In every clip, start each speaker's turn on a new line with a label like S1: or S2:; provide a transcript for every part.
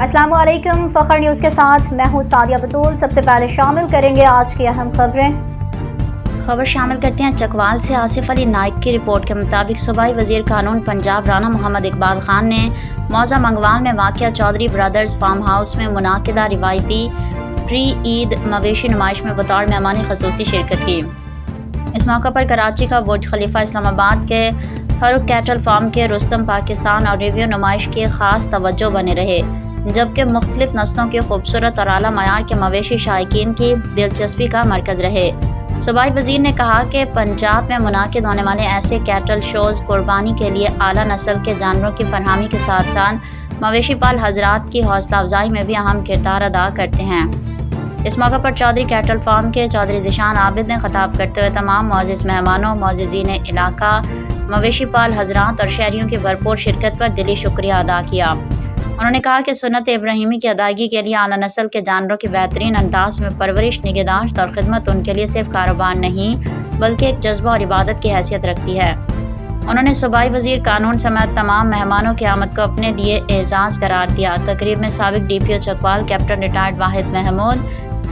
S1: السلام علیکم، فخر نیوز کے ساتھ میں ہوں سعدیہ بطول۔ سب سے پہلے شامل کریں گے آج کی اہم خبریں۔
S2: خبر شامل کرتے ہیں چکوال سے۔ آصف علی نائک کی رپورٹ کے مطابق صوبائی وزیر قانون پنجاب رانا محمد اقبال خان نے موضع منگوال میں واقع چودھری برادرز فارم ہاؤس میں منعقدہ روایتی پری عید مویشی نمائش میں بطور مہمان خصوصی شرکت کی۔ اس موقع پر کراچی کا برج خلیفہ، اسلام آباد کے فاروق کیٹل فارم کے رستم پاکستان اور ریویو نمائش کی خاص توجہ بنے رہے، جبکہ مختلف نسلوں کے خوبصورت اور اعلیٰ معیار کے مویشی شائقین کی دلچسپی کا مرکز رہے۔ صوبائی وزیر نے کہا کہ پنجاب میں منعقد ہونے والے ایسے کیٹل شوز قربانی کے لیے اعلیٰ نسل کے جانوروں کی فراہمی کے ساتھ ساتھ مویشی پال حضرات کی حوصلہ افزائی میں بھی اہم کردار ادا کرتے ہیں۔ اس موقع پر چودھری کیٹل فارم کے چودھری ذیشان عابد نے خطاب کرتے ہوئے تمام معزز مہمانوں، معززین علاقہ، مویشی پال حضرات اور شہریوں کی بھرپور شرکت پر دلی شکریہ ادا کیا۔ انہوں نے کہا کہ سنت ابراہیمی کی ادائیگی کے لیے اعلیٰ نسل کے جانوروں کی بہترین انداز میں پرورش، نگہداشت اور خدمت ان کے لیے صرف کاروبار نہیں بلکہ ایک جذبہ اور عبادت کی حیثیت رکھتی ہے۔ انہوں نے صوبائی وزیر قانون سمیت تمام مہمانوں کی آمد کو اپنے لیے اعزاز قرار دیا۔ تقریب میں سابق D P O Chakwal captain retired Wahid Mahmood,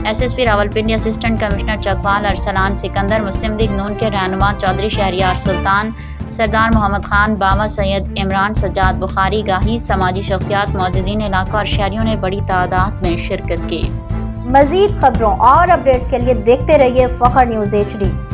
S2: S S P Rawalpindi assistant commissioner Chakwal Arsalan Sikandar, Muslim League Noon کے رہنما چودھری شہریار سلطان، سردار محمد خان، بابا سید عمران، سجاد بخاری، گاہی سماجی شخصیات، معززین علاقہ اور شہریوں نے بڑی تعداد میں شرکت کی۔
S1: مزید خبروں اور اپڈیٹس کے لیے دیکھتے رہیے فخر نیوز HD۔